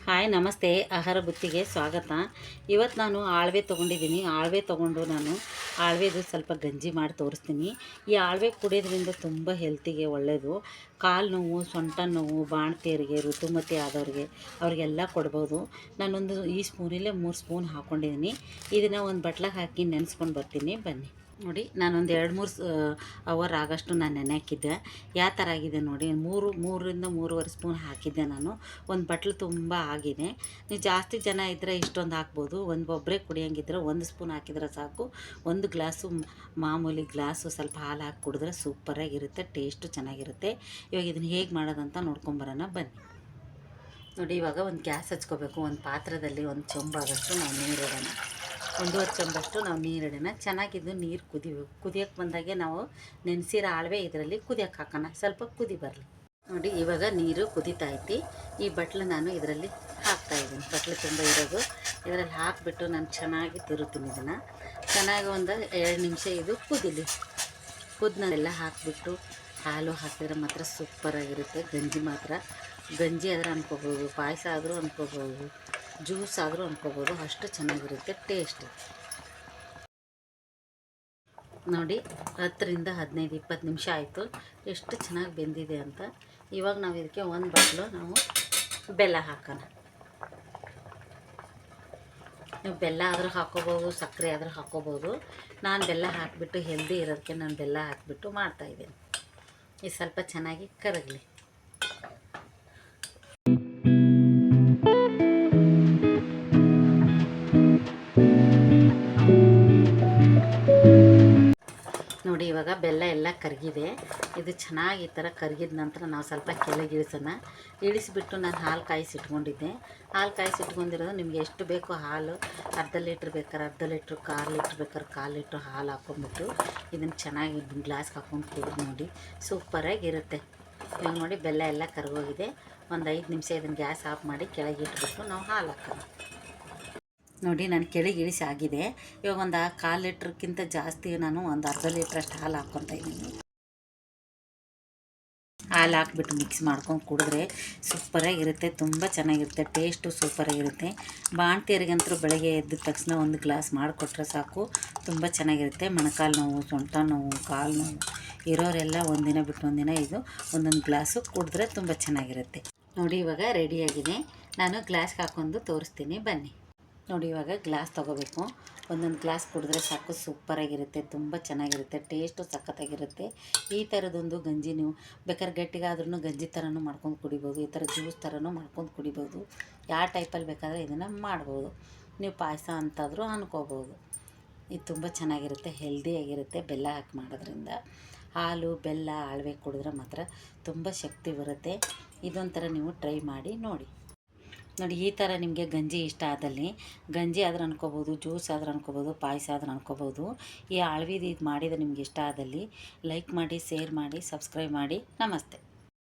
Hi ನಮಸ್ತೆ, ಆಹಾರ ಬುತ್ತಿಗೆ ಸ್ವಾಗತ. ಇವತ್ತು ನಾನು ಆಳ್ವೆ ತೊಗೊಂಡಿದ್ದೀನಿ. ಆಳ್ವೆ ತೊಗೊಂಡು ನಾನು ಆಳ್ವೆದು ಸ್ವಲ್ಪ ಗಂಜಿ ಮಾಡಿ ತೋರಿಸ್ತೀನಿ. ಈ ಆಳ್ವೆ ಕುಡಿಯೋದ್ರಿಂದ ತುಂಬ ಹೆಲ್ತಿಗೆ ಒಳ್ಳೆಯದು. ಕಾಲು ನೋವು, ಸೊಂಟ ನೋವು, ಬಾಣತಿಯರಿಗೆ, ಋತುಮತಿ ಆದವ್ರಿಗೆ ಅವ್ರಿಗೆಲ್ಲ ಕೊಡ್ಬೋದು. ನಾನೊಂದು ಈ ಸ್ಪೂನಲ್ಲೇ 3 ಸ್ಪೂನ್ ಹಾಕ್ಕೊಂಡಿದ್ದೀನಿ. ಇದನ್ನು ಒಂದು ಬಟ್ಲಾಗ ಹಾಕಿ ನೆನೆಸ್ಕೊಂಡು ಬರ್ತೀನಿ, ಬನ್ನಿ. ನೋಡಿ, ನಾನೊಂದು 2-3 ಅವರ್ ಆಗೋಷ್ಟು ನಾನು ನೆನೆ ಹಾಕಿದ್ದೆ. ಯಾವ ಥರ ಆಗಿದೆ ನೋಡಿ. 3ರಿಂದ 3.5 ಸ್ಪೂನ್ ಹಾಕಿದ್ದೆ ನಾನು. ಒಂದು ಬಟ್ಲು ತುಂಬ ಆಗಿದೆ. ನೀವು ಜಾಸ್ತಿ ಜನ ಇದ್ದರೆ ಇಷ್ಟೊಂದು ಹಾಕ್ಬೋದು. ಒಬ್ಬರೇ ಕುಡಿಯೋಂಗಿದ್ರೆ 1 ಸ್ಪೂನ್ ಹಾಕಿದ್ರೆ ಸಾಕು. 1 ಗ್ಲಾಸು ಮಾಮೂಲಿ ಗ್ಲಾಸು ಸ್ವಲ್ಪ ಹಾಲು ಹಾಕಿ ಕುಡಿದ್ರೆ ಸೂಪರಾಗಿರುತ್ತೆ, ಟೇಸ್ಟು ಚೆನ್ನಾಗಿರುತ್ತೆ. ಇವಾಗ ಇದನ್ನು ಹೇಗೆ ಮಾಡೋದಂತ ನೋಡ್ಕೊಂಬರೋಣ, ಬನ್ನಿ. ನೋಡಿ, ಇವಾಗ ಒಂದು ಗ್ಯಾಸ್ ಹಚ್ಕೋಬೇಕು. ಒಂದು ಪಾತ್ರದಲ್ಲಿ ಒಂದು ಚೊಂಬಾಗಷ್ಟು ನಾವು ನೀರಿಡೋಣ. 1.5 ಚಮಚಷ್ಟು ನಾವು ನೀರಿಡೋಣ. ಚೆನ್ನಾಗಿದ್ದು ನೀರು ಕುದಿಯೋಕ್ಕೆ ಬಂದಾಗೆ ನಾವು ನೆನೆಸಿರೋ ಆಳ್ವೆ ಇದರಲ್ಲಿ ಕುದಿಯೋಕ್ಕೆ ಹಾಕೋಣ. ಸ್ವಲ್ಪ ಕುದಿ ಬರಲಿ. ನೋಡಿ, ಇವಾಗ ನೀರು ಕುದೀತಾ ಐತಿ. ಈ ಬಟ್ಲು ನಾನು ಇದರಲ್ಲಿ ಹಾಕ್ತಾಯಿದ್ದೀನಿ. ಬಟ್ಲು ತುಂಬ ಇರೋದು ಇದರಲ್ಲಿ ಹಾಕಿಬಿಟ್ಟು ನಾನು ಚೆನ್ನಾಗಿ ತಿರುತ್ತೀನಿ. ಇದನ್ನು ಚೆನ್ನಾಗಿ ಒಂದು 2 ನಿಮಿಷ ಇದು ಕುದೀಲಿ. ಕುದ್ದನ್ನೆಲ್ಲ ಹಾಕಿಬಿಟ್ಟು ಹಾಲು ಹಾಕಿದ್ರೆ ಮಾತ್ರ ಸೂಪರಾಗಿರುತ್ತೆ. ಗಂಜಿ ಆದರೂ ಅನ್ಕೋಬೋದು, ಪಾಯಸ ಆದರೂ ಅನ್ಕೋಬೋದು, ಜ್ಯೂಸ್ ಆದರೂ ಅನ್ಕೋಬೋದು. ಅಷ್ಟು ಚೆನ್ನಾಗಿರುತ್ತೆ ಟೇಸ್ಟ್. ನೋಡಿ, 10ರಿಂದ 15-20 ನಿಮಿಷ ಆಯಿತು. ಎಷ್ಟು ಚೆನ್ನಾಗಿ ಬೆಂದಿದೆ ಅಂತ. ಇವಾಗ ನಾವು ಇದಕ್ಕೆ ಒಂದು ಬಟ್ಲು ನಾವು ಬೆಲ್ಲ ಹಾಕೋಣ. ನೀವು ಬೆಲ್ಲ ಆದರೂ ಹಾಕ್ಕೋಬೋದು, ಸಕ್ಕರೆ ಆದರೂ ಹಾಕ್ಕೋಬೋದು. ನಾನು ಬೆಲ್ಲ ಹಾಕಿಬಿಟ್ಟು ಹೆಲ್ದಿ ಇರೋದಕ್ಕೆ ನಾನು ಬೆಲ್ಲ ಹಾಕಿಬಿಟ್ಟು ಮಾಡ್ತಾಯಿದ್ದೀನಿ. ಇದು ಸ್ವಲ್ಪ ಚೆನ್ನಾಗಿ ಕರಗಲಿ. ನೋಡಿ, ಇವಾಗ ಬೆಲ್ಲ ಎಲ್ಲ ಕರಗಿದೆ. ಇದು ಚೆನ್ನಾಗಿ ಈ ಥರ ಕರಗಿದ ನಂತರ ನಾವು ಸ್ವಲ್ಪ ಕೆಳಗೆ ಇಳಿಸಿಬಿಟ್ಟು ನಾನು ಹಾಲು ಕಾಯಿಸಿಟ್ಕೊಂಡಿದ್ದೆ. ಹಾಲು ಕಾಯಿಸಿಟ್ಕೊಂಡಿರೋದು ನಿಮಗೆ ಎಷ್ಟು ಬೇಕೋ ಹಾಲು, ಅರ್ಧ ಲೀಟ್ರ್ ಬೇಕಾದ್ರೆ ಅರ್ಧ ಲೀಟ್ರ್, 1/4 ಲೀಟ್ರ್ ಬೇಕಾದ್ರೆ 1/4 ಲೀಟ್ರ್ ಹಾಲು ಹಾಕ್ಕೊಂಬಿಟ್ಟು ಇದನ್ನು ಚೆನ್ನಾಗಿ ಗ್ಲಾಸ್ಗೆ ಹಾಕ್ಕೊಂಡು ಕುಡಿದು ನೋಡಿ, ಸೂಪರಾಗಿರುತ್ತೆ. ಇವಾಗ ನೋಡಿ, ಬೆಲ್ಲ ಎಲ್ಲ ಕರಗೋಗಿದೆ. ಒಂದು 5 ನಿಮಿಷ ಇದನ್ನು ಗ್ಯಾಸ್ ಆಫ್ ಮಾಡಿ ಕೆಳಗೆ ಇಟ್ಬಿಟ್ಟು ನಾವು ಹಾಲು ಹಾಕೋಣ. ನೋಡಿ, ನಾನು ಕೆಳಗೆ ಇಳಿಸಿ ಆಗಿದೆ. ಇವಾಗ ಒಂದು 1/4 ಲೀಟ್ರ್ಗಿಂತ ಜಾಸ್ತಿ ನಾನು ಒಂದು ಅರ್ಧ ಲೀಟ್ರಷ್ಟು ಹಾಲು ಹಾಕ್ಕೊತಾ ಇದ್ದೀನಿ. ಹಾಲು ಹಾಕ್ಬಿಟ್ಟು ಮಿಕ್ಸ್ ಮಾಡ್ಕೊಂಡು ಕುಡಿದ್ರೆ ಸೂಪರಾಗಿರುತ್ತೆ, ತುಂಬ ಚೆನ್ನಾಗಿರುತ್ತೆ, ಟೇಸ್ಟು ಸೂಪರಾಗಿರುತ್ತೆ. ಬಾಣ್ತಿಯರಿಗಂತೂ ಬೆಳಗ್ಗೆ ಎದ್ದ ತಕ್ಷಣ ಒಂದು ಗ್ಲಾಸ್ ಮಾಡಿಕೊಟ್ರೆ ಸಾಕು, ತುಂಬ ಚೆನ್ನಾಗಿರುತ್ತೆ. ಮೊಣಕಾಲು ನೋವು, ಸೊಂಟ ನೋವು, ಕಾಲು ನೋವು ಇರೋರೆಲ್ಲ ಒಂದಿನ ಬಿಟ್ಟು ಒಂದಿನ ಇದು ಒಂದೊಂದು ಗ್ಲಾಸು ಕುಡಿದ್ರೆ ತುಂಬ ಚೆನ್ನಾಗಿರುತ್ತೆ. ನೋಡಿ, ಇವಾಗ ರೆಡಿಯಾಗಿದೆ. ನಾನು ಗ್ಲಾಸ್ಗೆ ಹಾಕ್ಕೊಂಡು ತೋರಿಸ್ತೀನಿ, ಬನ್ನಿ. ನೋಡಿ, ಇವಾಗ ಗ್ಲಾಸ್ ತೊಗೋಬೇಕು. ಒಂದೊಂದು ಗ್ಲಾಸ್ ಕುಡಿದ್ರೆ ಸಾಕು, ಸೂಪರಾಗಿರುತ್ತೆ, ತುಂಬ ಚೆನ್ನಾಗಿರುತ್ತೆ, ಟೇಸ್ಟು ಸಖತ್ತಾಗಿರುತ್ತೆ. ಈ ಥರದೊಂದು ಗಂಜಿ ನೀವು ಬೇಕಾದ್ರೆ ಗಟ್ಟಿಗಾದ್ರೂ ಗಂಜಿ ಥರನೂ ಮಾಡ್ಕೊಂಡು ಕುಡಿಬೋದು, ಈ ಥರ ಜ್ಯೂಸ್ ಥರನೂ ಮಾಡ್ಕೊಂಡು ಕುಡಿಬೋದು. ಯಾವ ಟೈಪಲ್ಲಿ ಬೇಕಾದರೆ ಇದನ್ನು ಮಾಡ್ಬೋದು. ನೀವು ಪಾಯಸ ಅಂತಾದರೂ ಅನ್ಕೋಬೋದು. ಇದು ತುಂಬ ಚೆನ್ನಾಗಿರುತ್ತೆ, ಹೆಲ್ದಿಯಾಗಿರುತ್ತೆ. ಬೆಲ್ಲ ಹಾಕಿ ಮಾಡೋದ್ರಿಂದ ಹಾಲು, ಬೆಲ್ಲ, ಆಳ್ವೆ ಕುಡಿದ್ರೆ ಮಾತ್ರ ತುಂಬ ಶಕ್ತಿ ಬರುತ್ತೆ. ಇದೊಂಥರ ನೀವು ಟ್ರೈ ಮಾಡಿ ನೋಡಿ. ನೋಡಿ, ಈ ಥರ ನಿಮಗೆ ಗಂಜಿ ಇಷ್ಟ ಆದಲ್ಲಿ ಗಂಜಿ ಆದರೂ ಅನ್ಕೋಬೋದು, ಜ್ಯೂಸ್ ಆದರೂ ಅನ್ಕೋಬೋದು, ಪಾಯಸ ಆದರೂ ಅನ್ಕೋಬೋದು. ಈ ಆಳ್ವಿದು ಇದು ಮಾಡಿದರೆ ನಿಮ್ಗೆ ಇಷ್ಟ ಆದಲ್ಲಿ ಲೈಕ್ ಮಾಡಿ, ಶೇರ್ ಮಾಡಿ, ಸಬ್ಸ್ಕ್ರೈಬ್ ಮಾಡಿ. ನಮಸ್ತೆ.